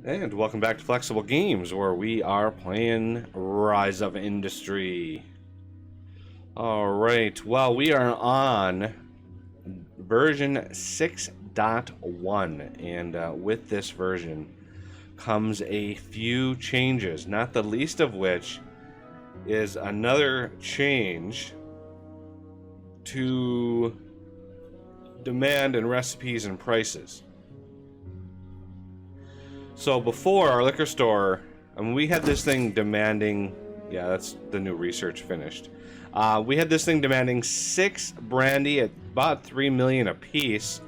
And welcome back to Flexible Games, where we are playing Rise of Industry. Alright, well, we are on version 6.1, and with this version comes a few changes, not the least of which is another change to demand and recipes and prices. So before, our liquor store, I mean, we had this thing demanding, yeah, that's the new research finished. We had this thing demanding 6 brandy at about 3 million a piece.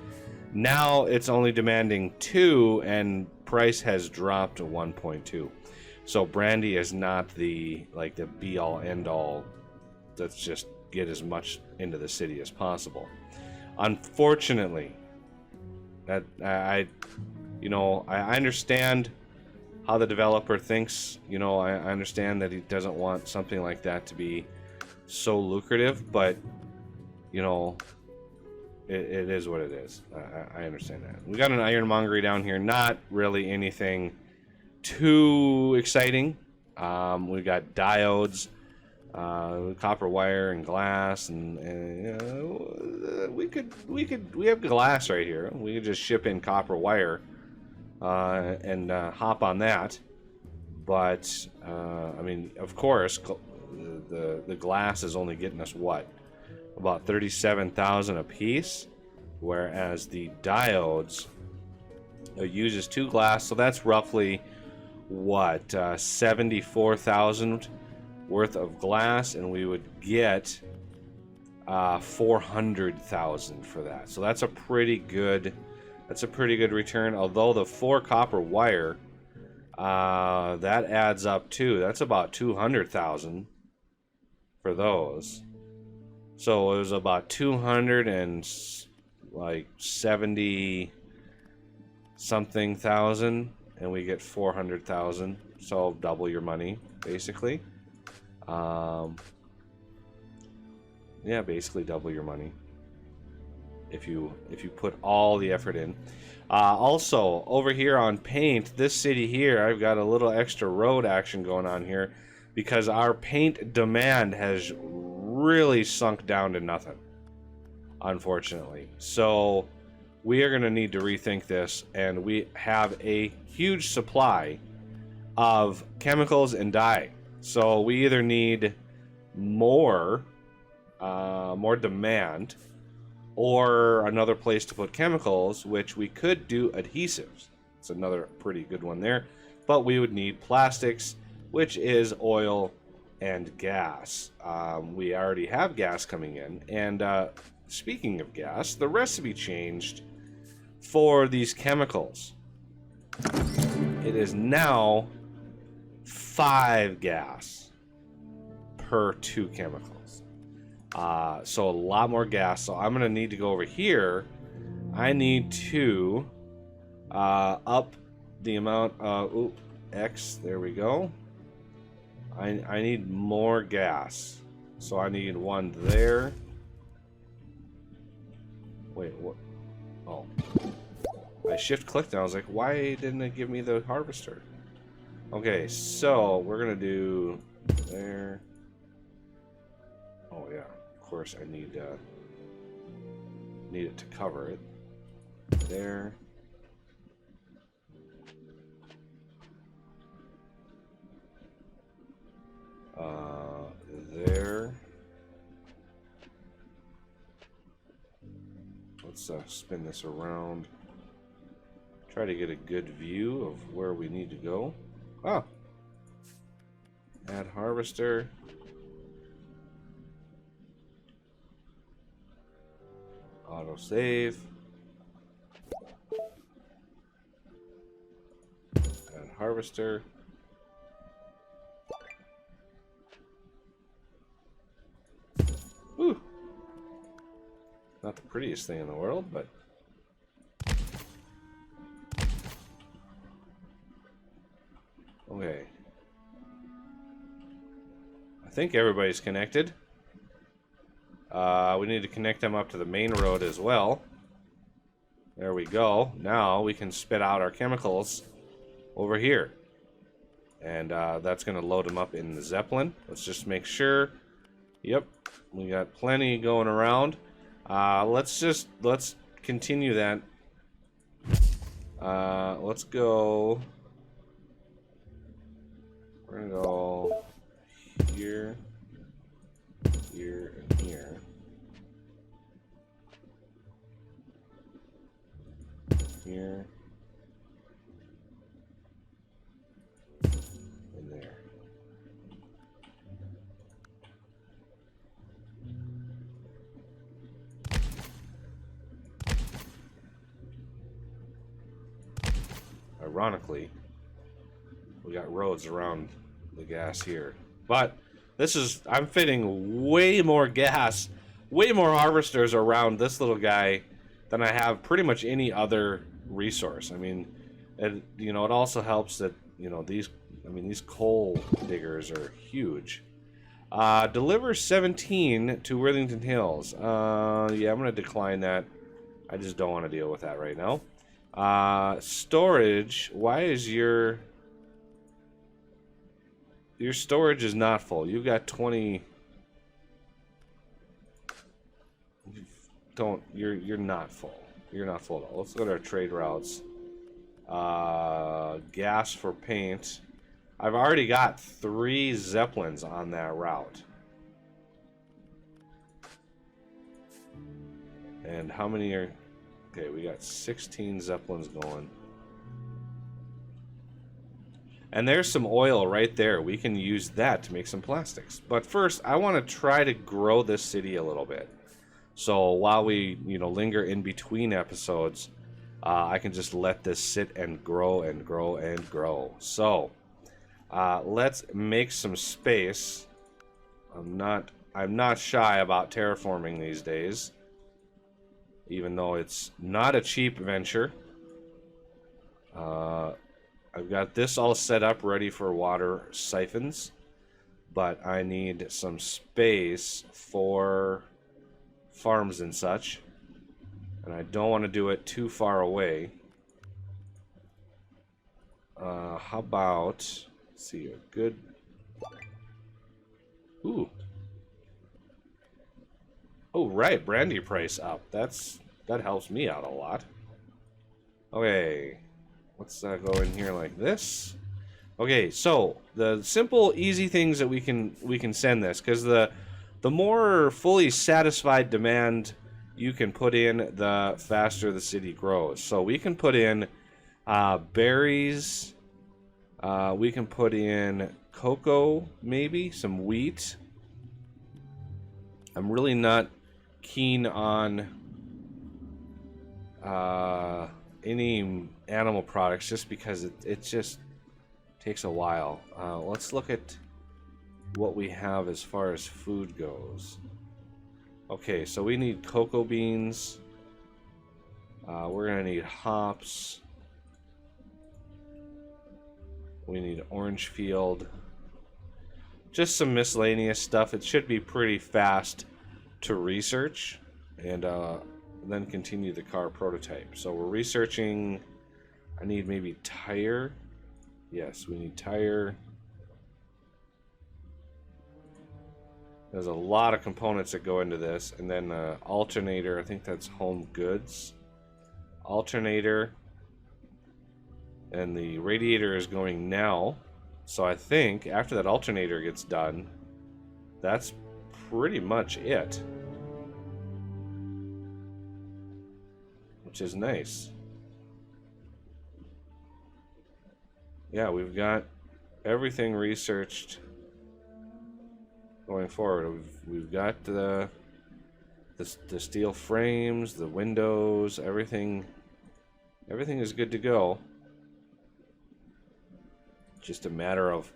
Now it's only demanding 2, and price has dropped to 1.2. So brandy is not the be all end all. Let's just get as much into the city as possible. Unfortunately, that I understand how the developer thinks. I understand that he doesn't want something like that to be so lucrative, but it is what it is. I understand that. We got an ironmongery down here, not really anything too exciting. We've got diodes, copper wire and glass, and we have glass right here. We could just ship in copper wire and hop on that. But I mean, of course, the glass is only getting us what, about 37,000 a piece, whereas the diodes uses 2 glass, so that's roughly what, 74,000 worth of glass, and we would get 400,000 for that. So that's a pretty good return. Although the 4 copper wire, that adds up too. That's about 200,000 for those. So it was about 270 something thousand, and we get 400,000. So double your money, basically. Yeah, basically double your money if you put all the effort in. Also, over here on paint, this city here, I've got a little extra road action going on here because our paint demand has really sunk down to nothing, unfortunately. So we are going to need to rethink this, and we have a huge supply of chemicals and dye. So we either need more demand, or another place to put chemicals, which we could do adhesives. It's another pretty good one there. But we would need plastics, which is oil and gas. We already have gas coming in. And speaking of gas, the recipe changed for these chemicals. It is now 5 gas per 2 chemicals. So a lot more gas. So I'm going to need to go over here. I need to up the amount of X. There we go. I need more gas. So I need 1 there. Wait, what? Oh. I shift clicked and I was like, why didn't it give me the harvester? Okay, so we're going to do there. Oh yeah. Of course, I need it to cover it. There. There. Let's spin this around. Try to get a good view of where we need to go. Ah. Add harvester. Auto save. Add harvester. Whew. Not the prettiest thing in the world, but okay. I think everybody's connected. We need to connect them up to the main road as well. There we go. Now we can spit out our chemicals over here. And that's going to load them up in the Zeppelin. Let's just make sure. Yep, we got plenty going around. Let's continue that. Let's go. We're going to go here, here, and here. Here. And there. Ironically, we got roads around the gas here. But this is, I'm fitting way more gas, way more harvesters around this little guy than I have pretty much any other resource. I mean, it, you know, it also helps that, you know, these coal diggers are huge. Deliver 17 to Worthington Hills. Yeah, I'm going to decline that. I just don't want to deal with that right now. Storage. Why is your storage is not full? You've got 20. You're not full. You're not full at all. Let's go to our trade routes. Gas for paint. I've already got 3 Zeppelins on that route. And how many are... Okay, we got 16 Zeppelins going. And there's some oil right there. We can use that to make some plastics. But first, I want to try to grow this city a little bit. So while we, you know, linger in between episodes, I can just let this sit and grow and grow and grow. So let's make some space. I'm not shy about terraforming these days, even though it's not a cheap venture. I've got this all set up ready for water siphons, but I need some space for farms and such, and I don't want to do it too far away. How about, let's see, a good... Ooh. Oh, right, brandy price up. That helps me out a lot. Okay, let's go in here like this. Okay, so the simple, easy things that we can send this, because the more fully satisfied demand you can put in, the faster the city grows. So we can put in berries. We can put in cocoa, maybe some wheat. I'm really not keen on any animal products just because it just takes a while. Let's look at what we have as far as food goes. Okay, so we need cocoa beans. We're gonna need hops. We need orange field. Just some miscellaneous stuff. It should be pretty fast to research and then continue the car prototype. So we're researching. I need maybe tire. Yes, we need tire. There's a lot of components that go into this. And then alternator, I think that's home goods. Alternator. And the radiator is going now. So I think after that alternator gets done, that's pretty much it. Which is nice. Yeah, we've got everything researched going forward. We've got the steel frames, the windows, everything is good to go. Just a matter of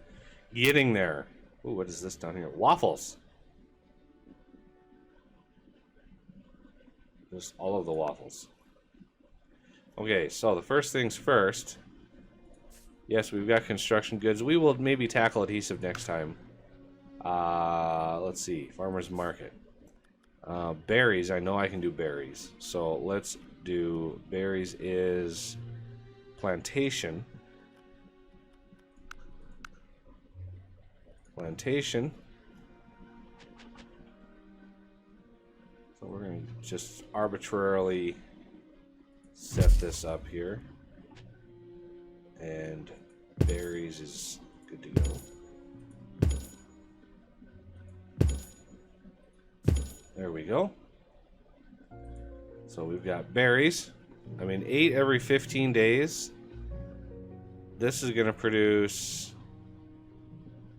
getting there. Ooh, what is this down here? Waffles. Just all of the waffles. Okay, so the first things first. Yes, we've got construction goods. We will maybe tackle adhesive next time. Let's see. Farmer's market. Berries. I know I can do berries. So let's do berries is plantation. plantation. So we're going to just arbitrarily set this up here. And berries is good to go. There we go. So we've got berries. I mean, 8 every 15 days. This is going to produce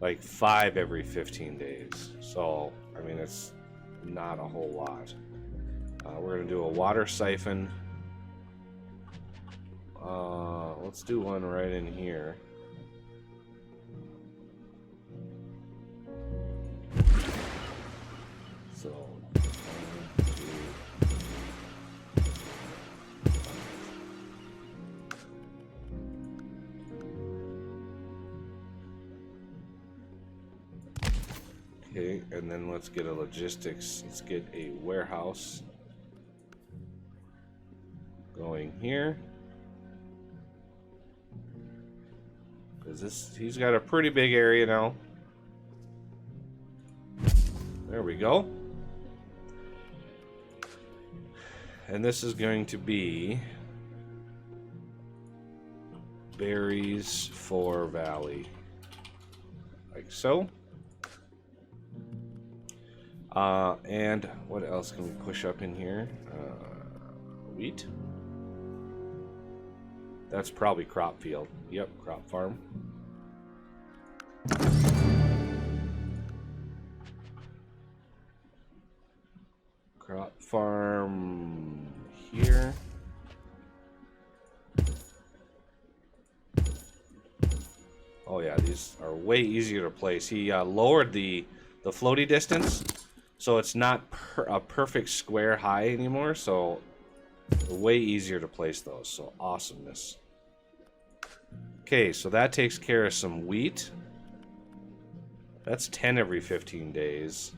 like 5 every 15 days. So, I mean, it's not a whole lot. We're going to do a water siphon. Let's do one right in here. So, 1, 2. Okay, and then let's get a logistics. Let's get a warehouse going here. He's got a pretty big area now. There we go. And this is going to be berries for valley. Like so. And what else can we push up in here? Wheat. That's probably crop field. Yep, crop farm. Crop farm here. Oh yeah, these are way easier to place. He lowered the floaty distance, so it's not a perfect square high anymore, so way easier to place those. So awesomeness. Okay, so that takes care of some wheat. That's 10 every 15 days.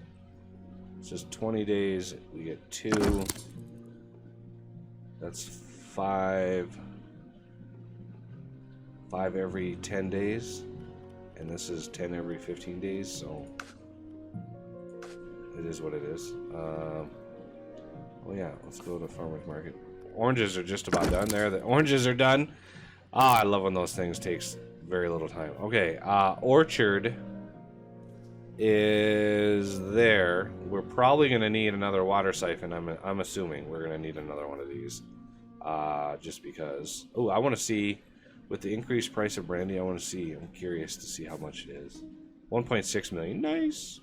It's just 20 days. We get 2. That's 5. 5 every 10 days. And this is 10 every 15 days, so it is what it is. Oh yeah, let's go to farmer's market. Oranges are just about done there. The oranges are done. Ah, I love when those things takes very little time. Okay, orchard is there. We're probably going to need another water siphon. I'm assuming we're going to need another one of these. Just because. Oh, I want to see, with the increased price of brandy, I'm curious to see how much it is. 1.6 million. Nice.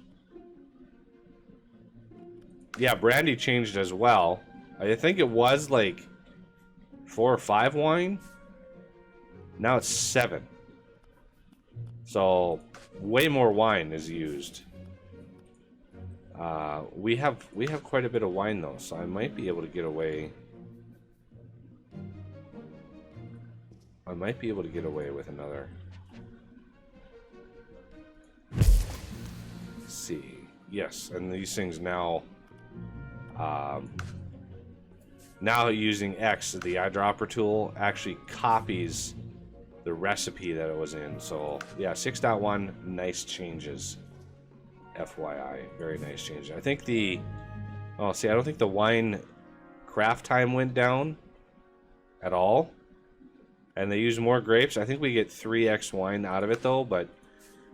Yeah, brandy changed as well. I think it was like 4 or 5 wine. Now it's 7. So way more wine is used. We have quite a bit of wine though, so I might be able to get away. With another. Let's see. Yes, and these things now. Now using X, the eyedropper tool actually copies the recipe that it was in. So yeah, 6.1, nice changes. FYI, very nice changes. I think I don't think the wine craft time went down at all. And they use more grapes. I think we get 3x wine out of it though, but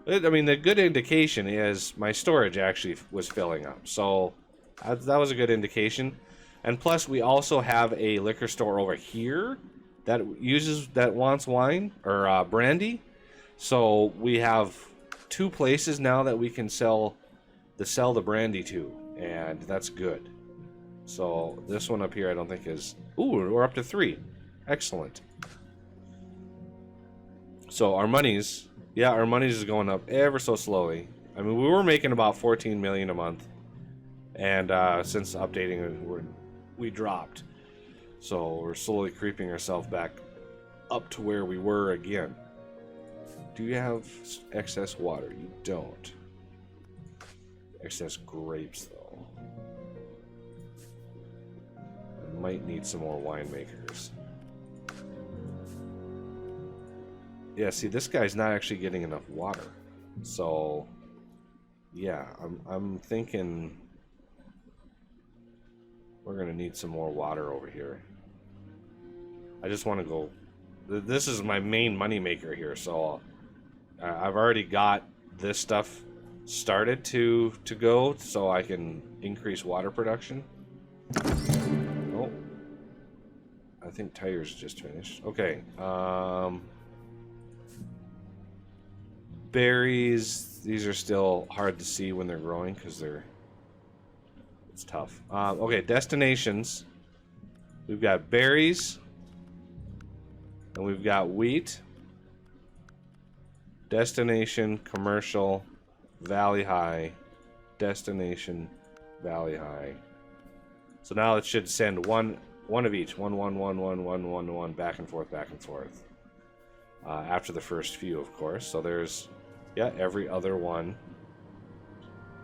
I mean, the good indication is my storage actually was filling up. So that was a good indication. And plus, we also have a liquor store over here that wants wine or brandy. So we have 2 places now that we can sell the brandy to, and that's good. So this one up here, I don't think is. Ooh, we're up to 3. Excellent. So our monies is going up ever so slowly. I mean, we were making about 14 million a month, and since updating, we dropped. So we're slowly creeping ourselves back up to where we were again. Do you have excess water? You don't. Excess grapes, though. I might need some more winemakers. Yeah, see, this guy's not actually getting enough water. So yeah, I'm thinking we're gonna need some more water over here. I just want to go. This is my main moneymaker here, so I've already got this stuff started to go, so I can increase water production. Oh, I think tires just finished. Okay. Berries. These are still hard to see when they're growing because it's tough. Okay, destinations. We've got berries. And we've got wheat. Destination, commercial, valley high. Destination, valley high. So now it should send one of each. One, back and forth, back and forth. After the first few, of course. So there's, yeah, every other one.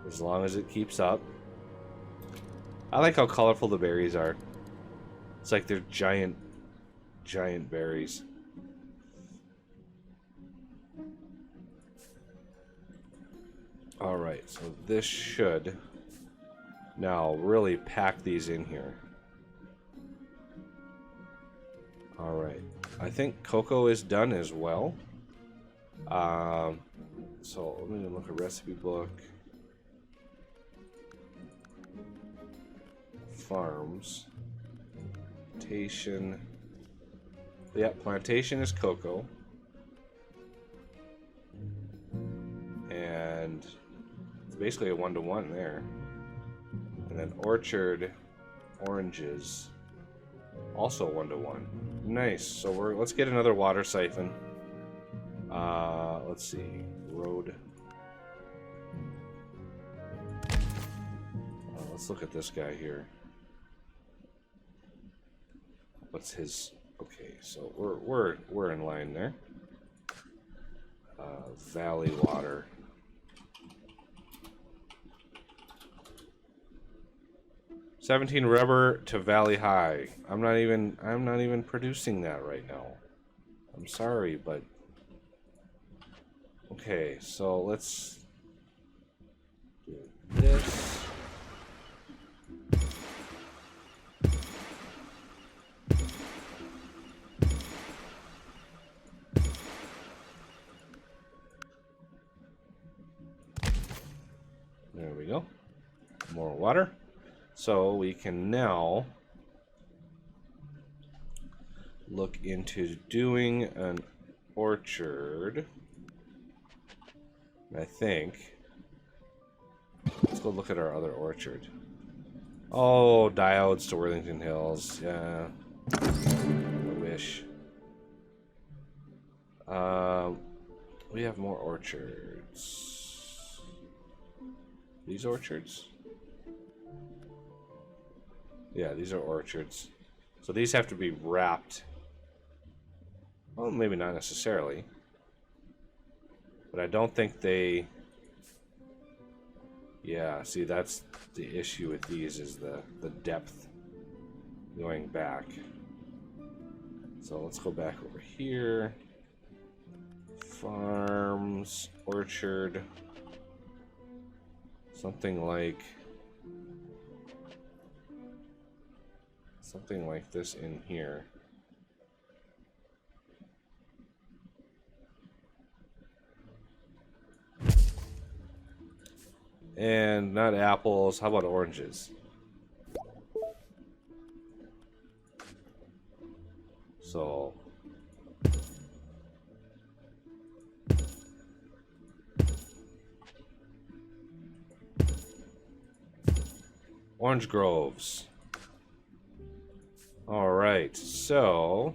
As long as it keeps up. I like how colorful the berries are. It's like they're giant berries. Alright, so this should now really pack these in here. Alright, I think cocoa is done as well. So let me look at recipe book. Farms. Plantation. Yeah, plantation is cocoa. And it's basically a 1-to-1 there. And then orchard, oranges, also 1-to-1. Nice. So let's get another water siphon. Let's see. Road. Let's look at this guy here. What's his? Okay, so we're in line there. Valley water. $17 rubber to valley high. I'm not even producing that right now. I'm sorry, but okay, so let's do this. There we go. More water. So we can now look into doing an orchard. I think. Let's go look at our other orchard. Oh, diodes to Worthington Hills. Yeah. I wish. We have more orchards. These orchards? Yeah, these are orchards. So these have to be wrapped. Well, maybe not necessarily. But I don't think they... Yeah, see, that's the issue with these, is the depth going back. So let's go back over here. Farms, orchard. Something like this in here. And not apples, how about oranges? So orange groves. All right, so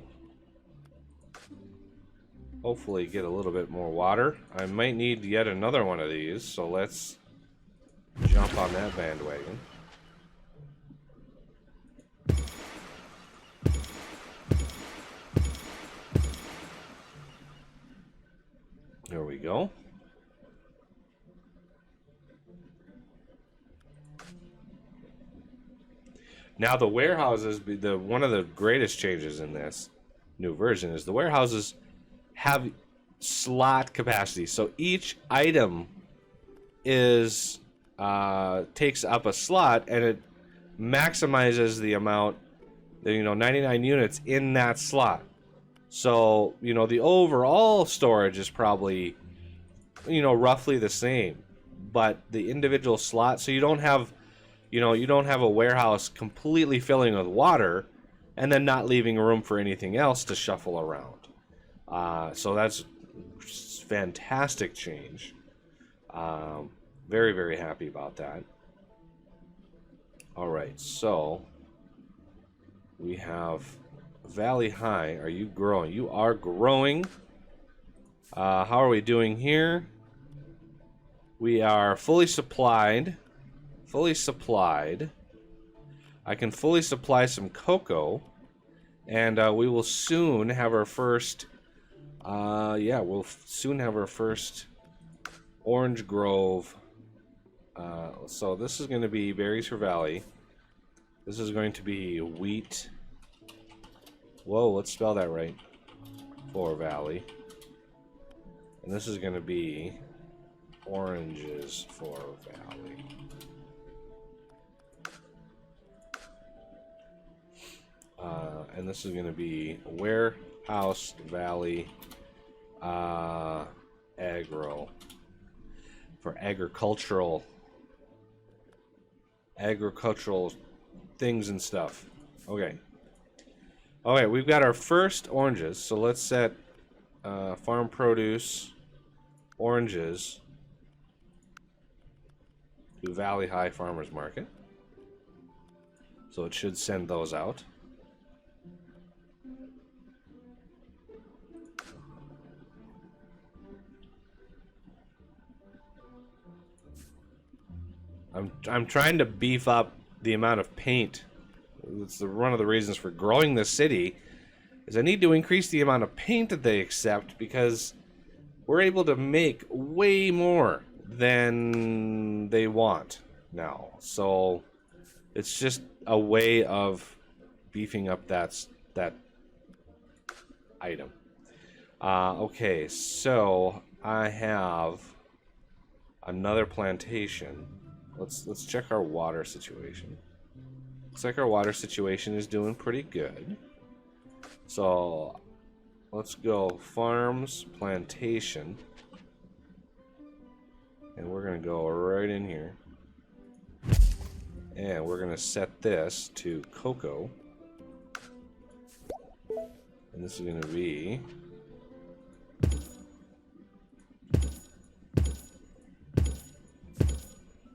hopefully get a little bit more water. I might need yet another one of these, so let's jump on that bandwagon. There we go. Now the warehouses, one of the greatest changes in this new version is the warehouses have slot capacity. So each item is takes up a slot, and it maximizes the amount, 99 units in that slot. So, the overall storage is probably, roughly the same, but the individual slots, so you don't have a warehouse completely filling with water and then not leaving room for anything else to shuffle around. So that's fantastic change. Very, very happy about that. All right, so we have Valley High. Are you growing? You are growing. How are we doing here? We are fully supplied. Fully supplied. I can fully supply some cocoa, and we will soon have our first. We'll soon have our first orange grove. So this is going to be berries for Valley. This is going to be wheat. Whoa, let's spell that right. For Valley. And this is going to be oranges for Valley. And this is going to be warehouse Valley agro for agricultural things and stuff. Okay. Okay, we've got our first oranges, so let's set farm produce oranges to Valley High Farmers Market. So it should send those out. I'm trying to beef up the amount of paint. It's one of the reasons for growing this city, is I need to increase the amount of paint that they accept, because we're able to make way more than they want now. So it's just a way of beefing up that item. Okay, so I have another plantation. Let's check our water situation. Looks like our water situation is doing pretty good. So let's go farms, plantation. And we're going to go right in here. And we're going to set this to cocoa. And this is going to be...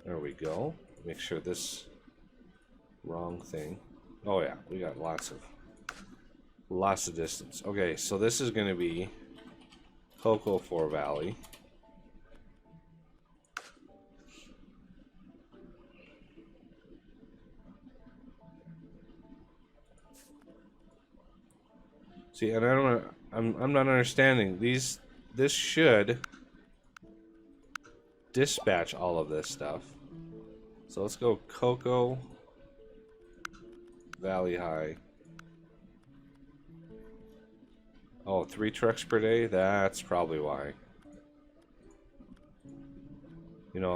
There we go. Make sure this... Wrong thing. Oh yeah, we got lots of distance. Okay, so this is going to be cocoa for Valley. See, and I'm not understanding these. This should dispatch all of this stuff. So let's go cocoa. Valley High. Oh, 3 trucks per day? That's probably why.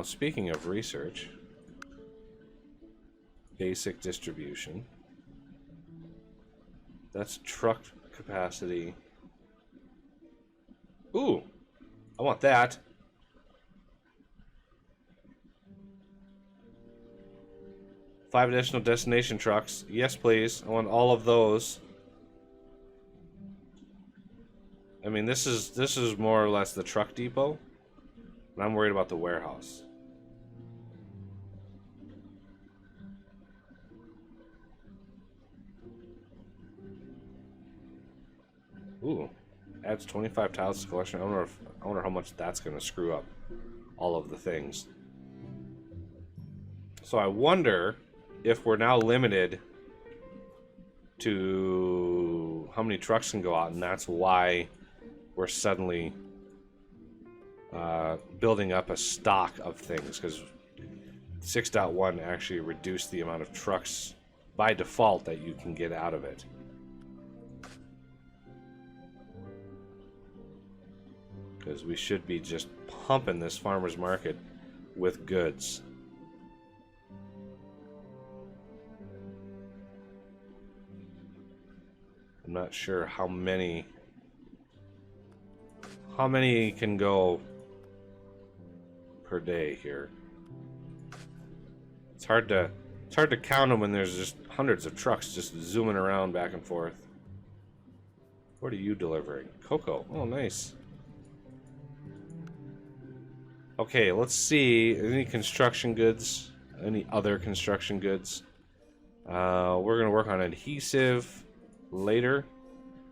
Speaking of research, basic distribution. That's truck capacity. Ooh, I want that. Five additional destination trucks. Yes, please. I want all of those. I mean, this is more or less the truck depot, but I'm worried about the warehouse. Ooh, adds 25 tiles to collection. I wonder how much that's going to screw up all of the things. So I wonder if we're now limited to how many trucks can go out, and that's why we're suddenly building up a stock of things, because 6.1 actually reduced the amount of trucks by default that you can get out of it. Because we should be just pumping this farmer's market with goods. I'm not sure how many can go per day here. It's hard to count them when there's just hundreds of trucks just zooming around back and forth. What are you delivering? Cocoa. Oh, nice. Okay, let's see. Any construction goods? Any other construction goods? We're gonna work on adhesive later.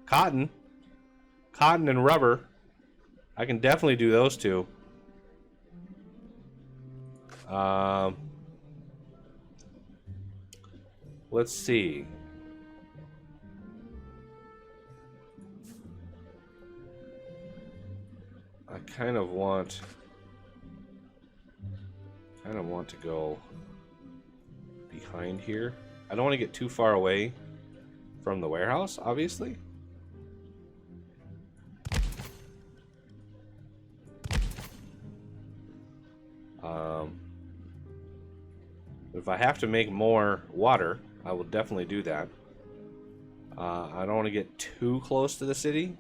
Cotton and rubber. I can definitely do those two. Let's see. I kind of want to go behind here. I don't want to get too far away from the warehouse, obviously. If I have to make more water, I will definitely do that. I don't want to get too close to the city,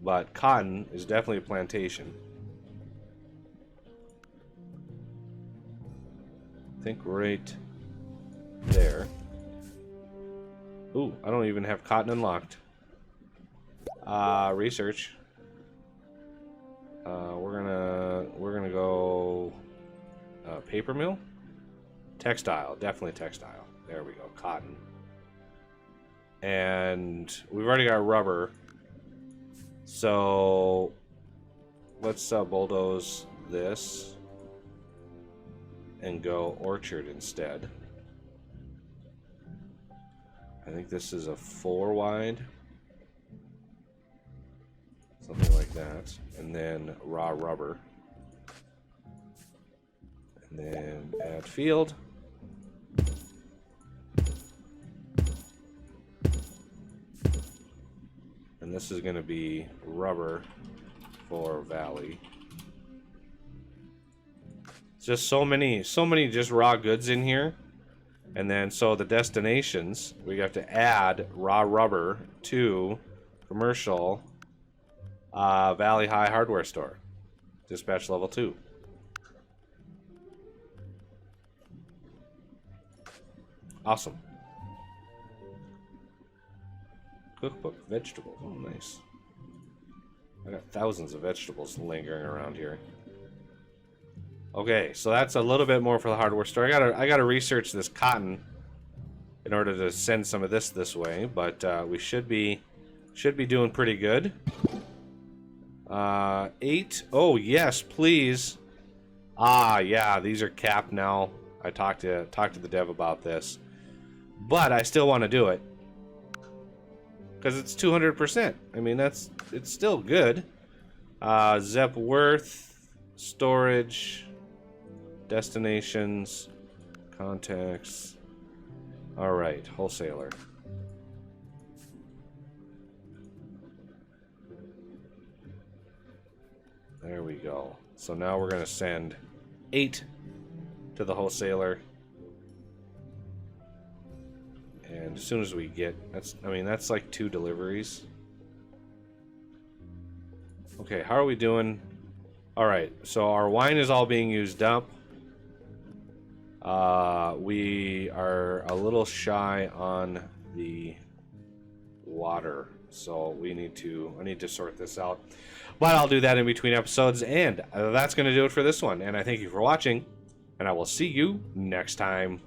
but cotton is definitely a plantation. I think right there. Ooh, I don't even have cotton unlocked. Research. We're gonna go paper mill. Textile, definitely textile. There we go, cotton. And we've already got rubber. So let's bulldoze this and go orchard instead. I think this is a 4 wide. Something like that. And then raw rubber. And then add field. And this is going to be rubber for valley. It's just so many just raw goods in here. And then so the destinations, we have to add raw rubber to commercial Valley High hardware store. Dispatch level 2. Awesome. Cookbook, vegetables. Oh, nice. I got thousands of vegetables lingering around here. Okay, so that's a little bit more for the hardware store. I gotta research this cotton in order to send some of this way, but we should be doing pretty good. 8. Oh yes, please. Ah, yeah, these are capped now. I talked to the dev about this, but I still want to do it because it's 200%. I mean, it's still good. Zep worth, storage, destinations, contacts. All right, wholesaler. There we go. So now we're going to send 8 to the wholesaler. And as soon as we get, that's like 2 deliveries. Okay, how are we doing? All right, so our wine is all being used up. We are a little shy on the water, so I need to sort this out. But I'll do that in between episodes, and that's going to do it for this one. And I thank you for watching, and I will see you next time.